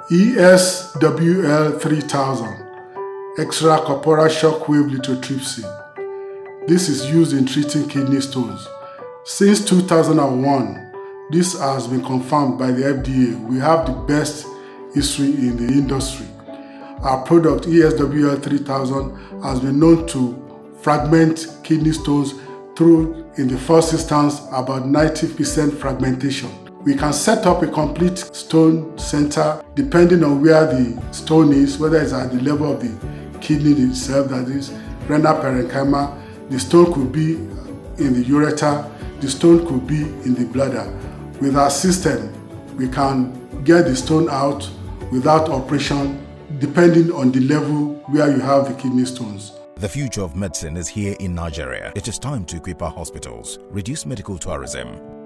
ESWL 3000, extracorporeal shockwave lithotripsy. This is used in treating kidney stones. Since 2001, this has been confirmed by the FDA. We have the best history in the industry. Our product, ESWL 3000, has been known to fragment kidney stones through, in the first instance, about 90% fragmentation. We can set up a complete stone center depending on where the stone is, whether it's at the level of the kidney itself, that is, renal parenchyma. The stone could be in the ureter, the stone could be in the bladder. With our system, we can get the stone out without operation, depending on the level where you have the kidney stones. The future of medicine is here in Nigeria. It is time to equip our hospitals, reduce medical tourism,